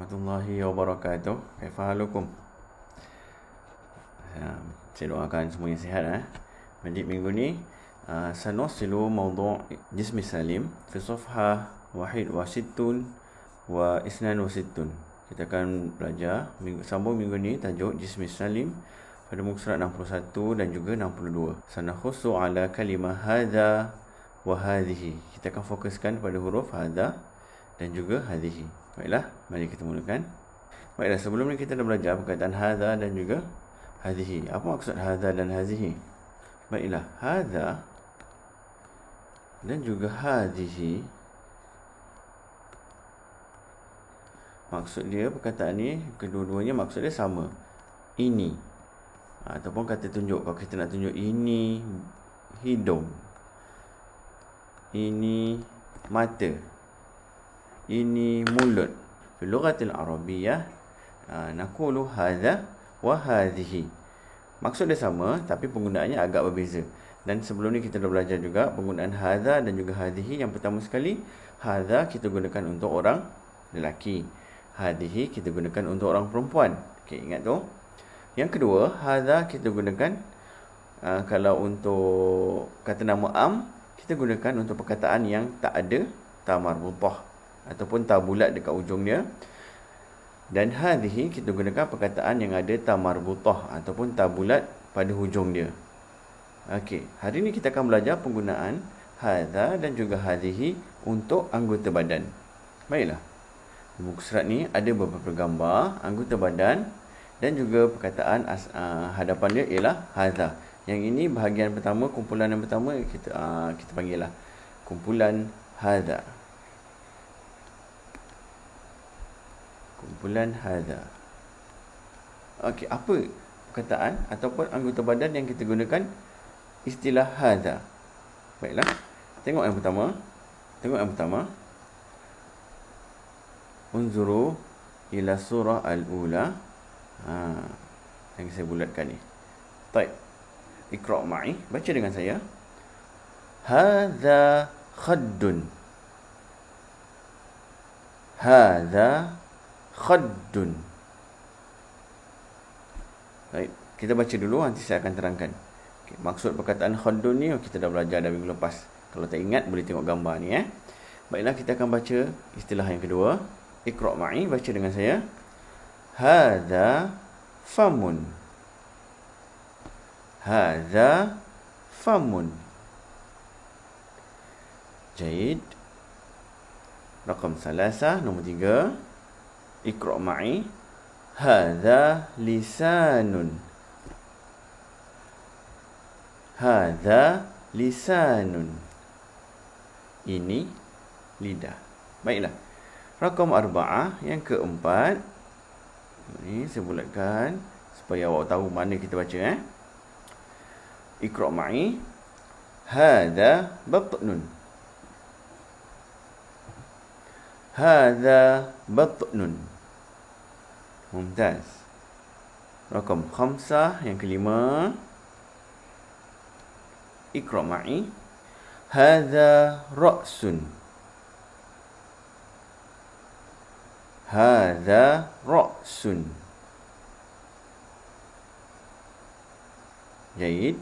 warahmatullahi wabarakatuh. Kaifahalukum? Saya doakan semuanya sihat. Majid minggu ni sanusilu mawdu' jismi salim fi safhah wahid wa sittun wa isnan wa sittun. Kita akan belajar sambung minggu ni tajuk jismi salim pada muka surat 61 dan juga 62. Sanakhusu ala kalimah hadha wa hadhihi. Kita akan fokuskan pada huruf hadha dan juga hadhihi. Baiklah, mari kita mulakan. Baiklah, sebelum ni kita dah belajar perkataan hadha dan juga hadhihi. Apa maksud hadha dan hadhihi? Baiklah, hadha dan juga hadhihi, maksud dia perkataan ni, kedua-duanya maksud dia sama. Ini ataupun kata tunjuk. Kalau kita nak tunjuk ini hidung, ini mata, ini mulut. Fi lughatil arabiyyah naqulu hadha wa hadhihi. Maksud dia sama tapi penggunaannya agak berbeza. Dan sebelum ni kita dah belajar juga penggunaan hadha dan juga hadhihi. Yang pertama sekali, hadha kita gunakan untuk orang lelaki, hadhihi kita gunakan untuk orang perempuan. Okey, ingat tu. Yang kedua, hadha kita gunakan kalau untuk kata nama am, kita gunakan untuk perkataan yang tak ada ta marbutah ataupun ta bulat dekat ujung dia. Dan hadhihi kita gunakan perkataan yang ada ta marbutah ataupun ta bulat pada hujung dia. Okey, hari ni kita akan belajar penggunaan hadha dan juga hadhihi untuk anggota badan. Baiklah. Di muka surat ni ada beberapa gambar anggota badan dan juga perkataan hadapan dia ialah hadha. Yang ini bahagian pertama, kumpulan yang pertama kita panggil lah kumpulan hadha. Kumpulan hadha. Okey, apa perkataan ataupun anggota badan yang kita gunakan istilah hadha? Baiklah. Tengok yang pertama. Unzuru ila surah al-ula. Yang saya bulatkan ni. Baik. Iqra' ma'i, baca dengan saya. Hadha khaddun. Hadha khaddun. Baik, kita baca dulu, nanti saya akan terangkan. Okay, maksud perkataan khaddun ni kita dah belajar dah minggu lepas. Kalau tak ingat boleh tengok gambar ni. Baiklah, kita akan baca istilah yang kedua. Iqra' ma'i, baca dengan saya. Hadha famun. Hadha famun. Jaid. Rakam salasah, nombor 3. Iqra' ma'i. Hadha lisanun. Hadha lisanun. Ini lidah. Baiklah. Rakam arba'ah, yang keempat. Ini saya bulatkan supaya awak tahu mana kita baca. Iqra' ma'i. Hadha batnun. Hadha batnun. Mumtaz. Rakam khamsah, yang kelima. Iqra' ma'i. Hadha ra'sun. Hadha ra'sun. Jaid.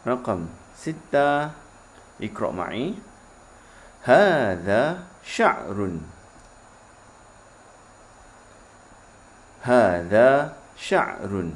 Rakam 6. Iqra' ma'i. Hadha sya'run. Hadha sya'run.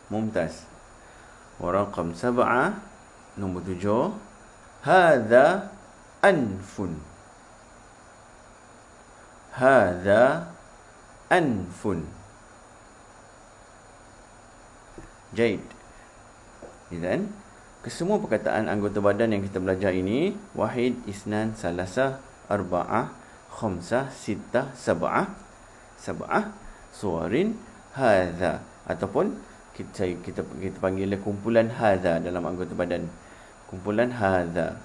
Mumtaz. Rakam 7. Nombor 7. Hadha anfun. Hadha anfun. Jaid. Izan, kesemua perkataan anggota badan yang kita belajar ini wahid, isnan, salasah, arba'ah, khamsah, sittah, sab'ah, suwarin hadha, ataupun kita panggil kumpulan hadha dalam anggota badan. Kumpulan hadha.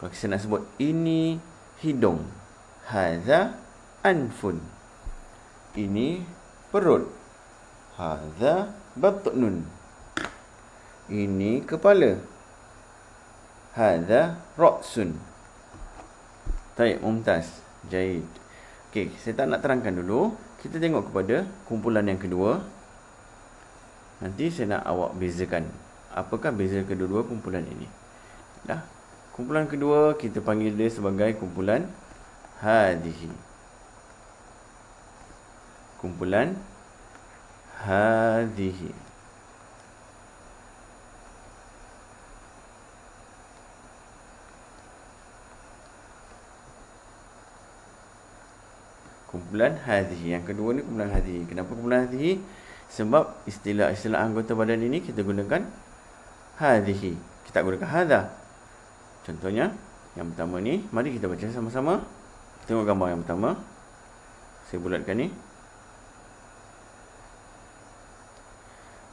Kalau kita nak sebut ini hidung, hadha anfun. Ini perut, hadha batnun. Ini kepala, hadha ra'sun. Baik, mumtaz. Jaid. Okey, saya tak nak terangkan dulu. Kita tengok kepada kumpulan yang kedua. Nanti saya nak awak bezakan. Apakah beza kedua-dua kumpulan ini? Dah. Kumpulan kedua kita panggil dia sebagai kumpulan hadhihi. Kumpulan hadhihi. Kumpulan hadhihi. Yang kedua ni kumpulan hadhihi. Kenapa kumpulan hadhihi? Sebab istilah-istilah anggota badan ini kita gunakan hadhihi. Kita gunakan hadha. Contohnya, yang pertama ni, mari kita baca sama-sama. Tengok gambar yang pertama. Saya bulatkan ni.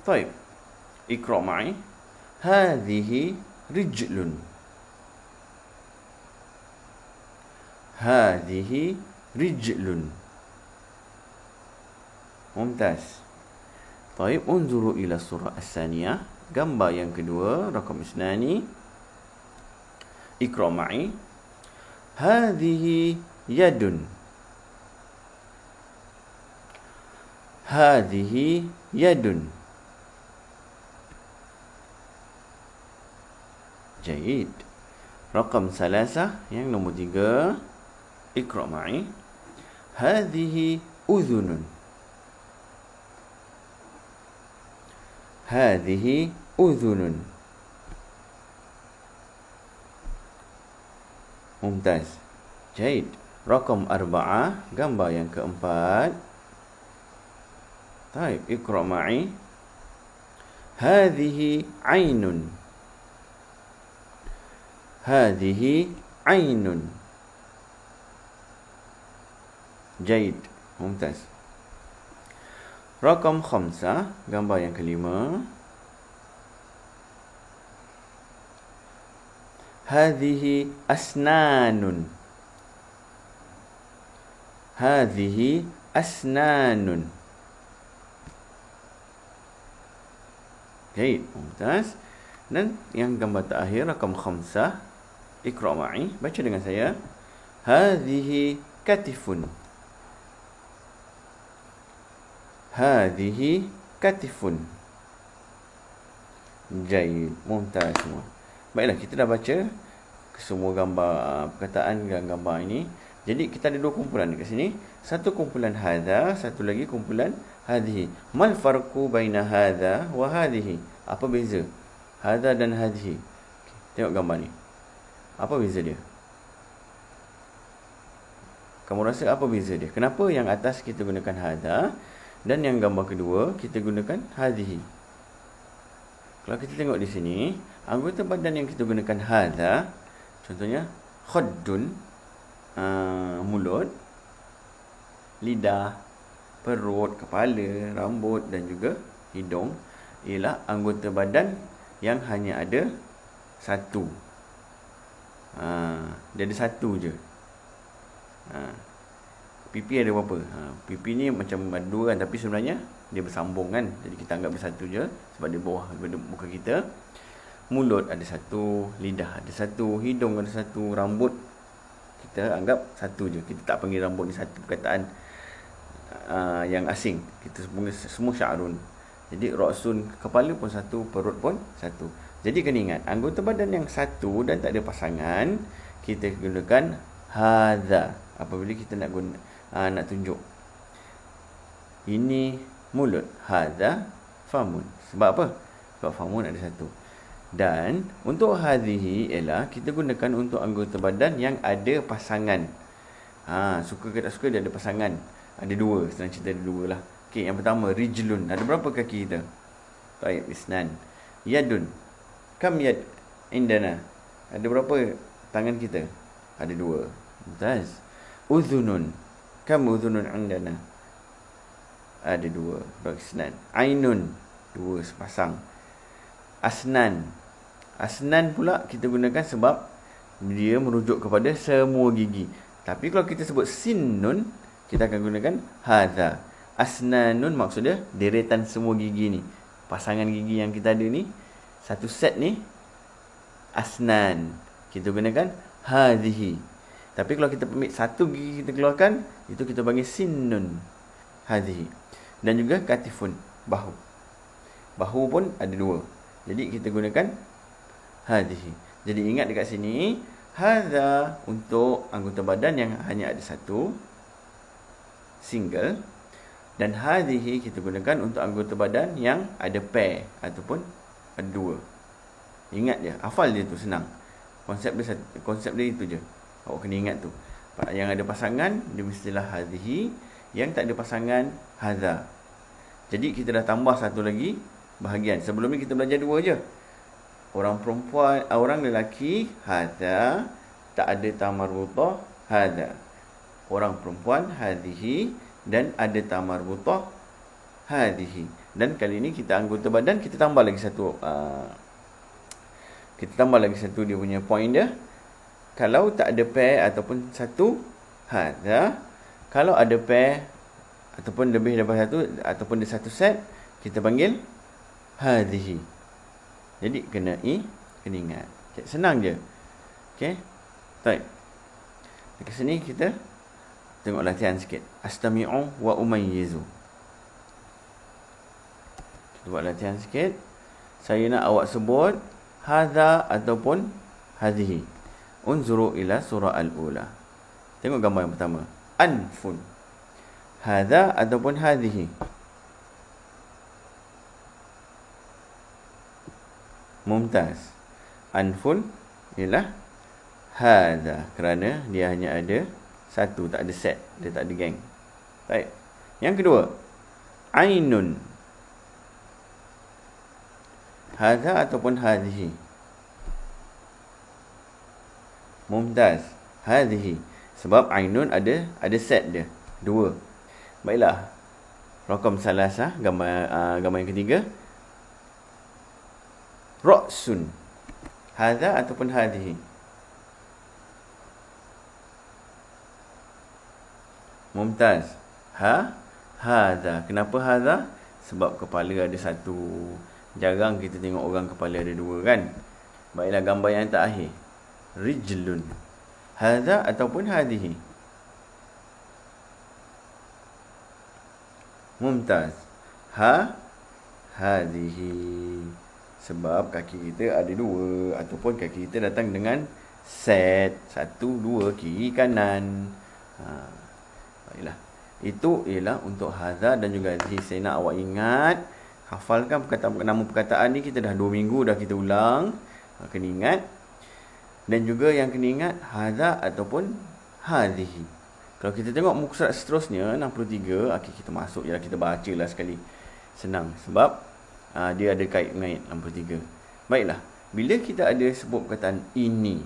Baik. Iqra' ma'i. Hadhihi rijlun. Hadhihi rijlun. Mumtaz. Baik, unzuru ila surah as-saniyah. Gambar yang kedua, rakam isnani. Iqra' ma'i. Hadhihi yadun. Hadhihi yadun. Jaid. Rakam salasah, yang nombor 3. Iqra' ma'i. Hadhihi udhunun. Hadhihi udhunun. Mumtaz. Jaid. Rakam 4, gambar yang keempat. Taib. Iqra' ma'i. Hadhihi ainun. Hadhihi ainun. Jaid. Mumtaz. Rakam 5, gambar yang kelima. Hadhihi asnanun. Hadhihi asnanun. Jaid. Mumtaz. Dan yang gambar terakhir, rakam 5. Iqra' ma'i. Baca dengan saya. Hadhihi katifun. Hadhihi katifun. Jaid. Mumtaz semua. Baiklah, kita dah baca semua gambar perkataan dan gambar ini. Jadi kita ada dua kumpulan dekat sini. Satu kumpulan hadha, satu lagi kumpulan hadhihi. Mal farqu baina hadha wa hadhihi? Apa beza hadha dan hadhihi? Tengok gambar ni. Apa beza dia? Kamu rasa apa beza dia? Kenapa yang atas kita gunakan hadha dan yang gambar kedua kita gunakan hadhihi? Kalau kita tengok di sini, anggota badan yang kita gunakan hadha, contohnya khaddun, mulut, lidah, perut, kepala, rambut dan juga hidung, ialah anggota badan yang hanya ada satu. Dia ada satu je. Pipi ada berapa? Pipi ni macam ada dua kan, tapi sebenarnya dia bersambung kan. Jadi kita anggap bersatu je sebab dia bawah daripada muka kita. Mulut ada satu, lidah ada satu, hidung ada satu, rambut kita anggap satu je. Kita tak panggil rambut ni satu perkataan yang asing. Kita semua sya'run. Jadi ra'sun, kepala pun satu, perut pun satu. Jadi kena ingat, anggota badan yang satu dan tak ada pasangan, kita gunakan hadha apabila kita nak nak tunjuk. Ini mulut, hadha famun. Sebab apa? Sebab famun ada satu. Dan untuk hadhihi ialah kita gunakan untuk anggota badan yang ada pasangan. Suka ke tak suka dia ada pasangan. Ada dua, senang cerita ada dua lah. Okey, yang pertama rijlun. Ada berapa kaki kita? Baik, isnan. Yadun. Kam yad indana. Ada berapa tangan kita? Ada dua. Mumtaz. Udhunun. Kam udhunun indana. Ada dua. Isnan. Ainun. Dua sepasang. Asnan. Asnan pula kita gunakan sebab dia merujuk kepada semua gigi. Tapi kalau kita sebut sinnun, kita akan gunakan hadha. Asnanun maksudnya deretan semua gigi ni. Pasangan gigi yang kita ada ni, satu set ni asnan. Kita gunakan hadhihi. Tapi kalau kita ambil satu gigi kita keluarkan, itu kita panggil sinnun. Hadhihi. Dan juga katifun, bahu. Bahu pun ada dua. Jadi kita gunakan hadhihi. Jadi ingat dekat sini, hadha untuk anggota badan yang hanya ada satu, single. Dan hadhihi kita gunakan untuk anggota badan yang ada pair ataupun ada dua. Ingat je, hafal dia tu, senang. Konsep dia itu je. Awak kena ingat tu. Yang ada pasangan, dia mestilah hadhihi. Yang tak ada pasangan, hadha. Jadi kita dah tambah satu lagi bahagian. Sebelum ni kita belajar dua je. Orang perempuan, orang lelaki, hadha. Tak ada tamarbutah, hadha. Orang perempuan, hadhihi. Dan ada tamarbutah, hadhihi. Dan kali ni kita anggota badan, kita tambah lagi satu dia punya point dia. Kalau tak ada pair ataupun satu, hadha. Kalau ada pair ataupun lebih daripada satu ataupun ada satu set, kita panggil hadhihi. Jadi kena ingat. Okay, senang je. Okey. Baik. Dekat sini kita tengok latihan sikit. Astami'u wa umayyizu. Kita buat latihan sikit. Saya nak awak sebut hadha ataupun hadhihi. Unzuru ila surah al-ula. Tengok gambar yang pertama. Anfun. Hadha ataupun hadhihi. Mumtaz. Anfun ialah hadha. Kerana dia hanya ada satu, tak ada set. Dia tak ada gang. Baik. Yang kedua. Ainun. Hadha ataupun hadhihi. Mumtaz. Hadhihi. Sebab ainun ada set dia. Dua. Baiklah. Rakam salasah. Gambar yang ketiga. Ra'sun. Hadha ataupun hadhihi. Mumtaz. Hadha. Kenapa hadha? Sebab kepala ada satu. Jarang kita tengok orang kepala ada dua kan. Baiklah gambar yang terakhir. Rijlun. Hadha ataupun hadhihi. Mumtaz. Hadhihi. Sebab kaki kita ada dua. Ataupun kaki kita datang dengan set. Satu, dua, kiri, kanan. Baiklah. Itu ialah untuk hadha dan juga hadhihi. Saya nak awak ingat. Hafalkan nama perkataan ni. Kita dah 2 minggu dah kita ulang. Kena ingat. Dan juga yang kena ingat hadha ataupun hadhihi. Kalau kita tengok muka surat seterusnya 63, okay, kita masuk je lah, kita baca lah sekali. Senang sebab dia ada kait dengan 63. Baiklah, bila kita ada sebut perkataan ini,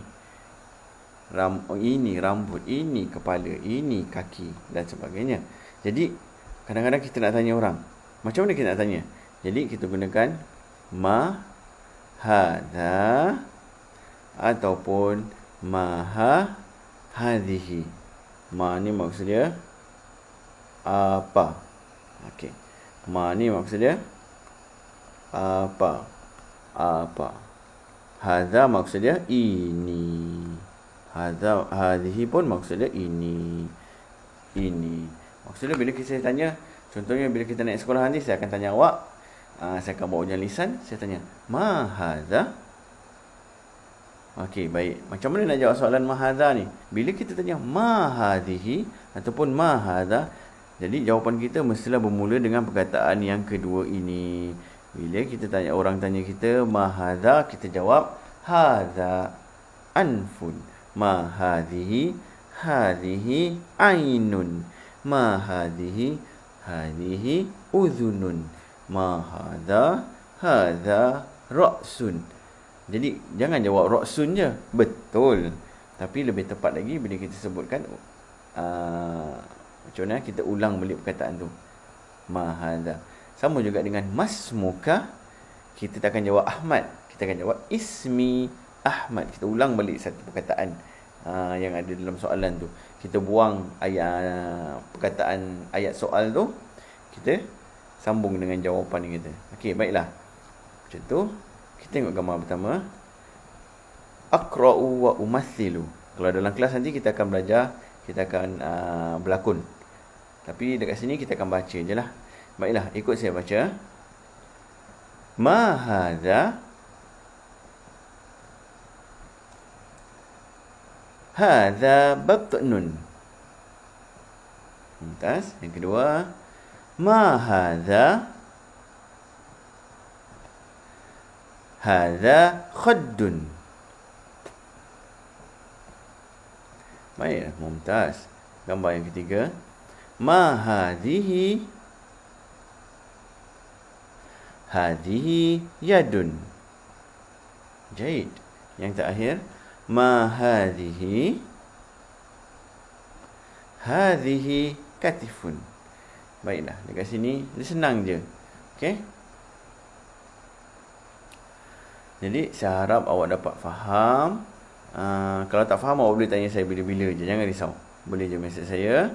ini rambut, ini kepala, ini kaki dan sebagainya. Jadi kadang-kadang kita nak tanya orang, macam mana kita nak tanya? Jadi kita gunakan ma hadha ataupun maha hadhihi. Ma ni maksud dia apa? Okey. Ma ni maksud dia apa? Hadha maksud dia ini. Hadhihi pun maksud dia ini. Maksudnya bila saya tanya, contohnya bila kita naik sekolah nanti, saya akan tanya awak, saya akan bawa ujian lisan, saya tanya, ma hadha? Okey, baik. Macam mana nak jawab soalan ma hadha ni? Bila kita tanya ma hadhihi ataupun ma hadha, jadi jawapan kita mestilah bermula dengan perkataan yang kedua ini. Bila kita tanya, orang tanya kita ma hadha, kita jawab hadha anfun. Ma hadhihi, hadhihi ainun. Ma hadhihi, hadhihi udhunun. Ma hadha, hadha ra'sun. Jadi jangan jawab ra'sun je. Betul. Tapi lebih tepat lagi bila kita sebutkan macam mana kita ulang balik perkataan tu. Ma hadha. Sama juga dengan masmuka, kita tak akan jawab Ahmad, kita akan jawab ismi Ahmad. Kita ulang balik satu perkataan yang ada dalam soalan tu. Kita buang perkataan ayat soal tu, kita sambung dengan jawapan kita. Okey, baiklah. Macam tu. Kita tengok gambar pertama. Aqra'u wa umathilu. Kalau dalam kelas nanti kita akan belajar, kita akan berlakon. Tapi dekat sini kita akan baca je lah. Baiklah, ikut saya baca. Ma hadha. Hadha batnun. Mumtaz. Yang kedua. Ma hadha. Hadha khaddun. Baik, mumtaz. Gambar yang ketiga. Ma hadhihi. Hadhihi yadun. Jaid. Yang terakhir. Ma hadhihi. Hadhihi katifun. Baiklah, dekat sini dia senang je. Okey. Jadi saya harap awak dapat faham. Kalau tak faham, awak boleh tanya saya bila-bila je. Jangan risau. Boleh je mesej saya.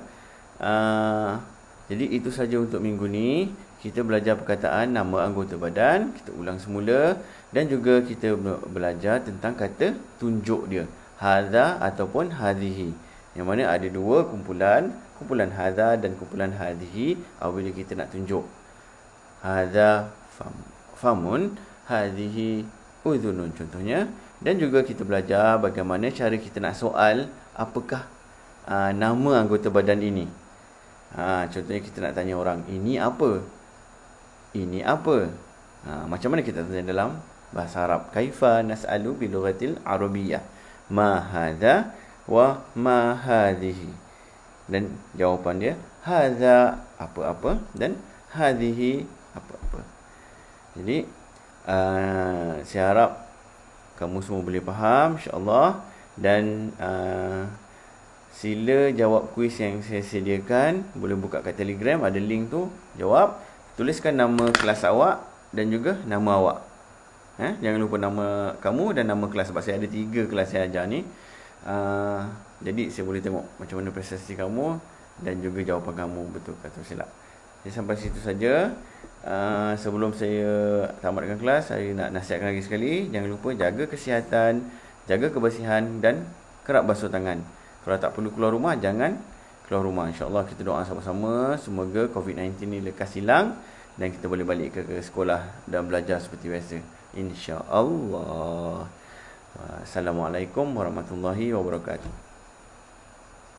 Jadi itu saja untuk minggu ni. Kita belajar perkataan nama anggota badan. Kita ulang semula. Dan juga kita belajar tentang kata tunjuk dia. Hadha ataupun hadhihi. Yang mana ada dua kumpulan. Kumpulan hadha dan kumpulan hadhihi. Apabila kita nak tunjuk. Hadha famun. Hadhihi udhunun contohnya. Dan juga kita belajar bagaimana cara kita nak soal apakah nama anggota badan ini. Contohnya kita nak tanya orang, ini apa? Ini apa? Macam mana kita tanya dalam bahasa Arab? Kaifa nas'alu bi lughatil arabiyyah? Ma hadha wa ma hadhihi. Dan jawapan dia hadha apa-apa dan hadhihi apa-apa. Jadi saya harap kamu semua boleh faham insya-Allah. Dan sila jawab kuis yang saya sediakan. Boleh buka kat Telegram, ada link tu. Jawab, tuliskan nama kelas awak dan juga nama awak. Jangan lupa nama kamu dan nama kelas, sebab saya ada 3 kelas saya ajar ni. Jadi saya boleh tengok macam mana prestasi kamu dan juga jawapan kamu betul atau silap. Jadi sampai situ saja. Sebelum saya tamatkan kelas, saya nak nasihatkan lagi sekali, jangan lupa jaga kesihatan, jaga kebersihan dan kerap basuh tangan. Kalau tak perlu keluar rumah, jangan keluar rumah. InsyaAllah kita doa sama-sama semoga COVID-19 ni lekas hilang dan kita boleh balik ke sekolah dan belajar seperti biasa, InsyaAllah. Assalamualaikum warahmatullahi wabarakatuh.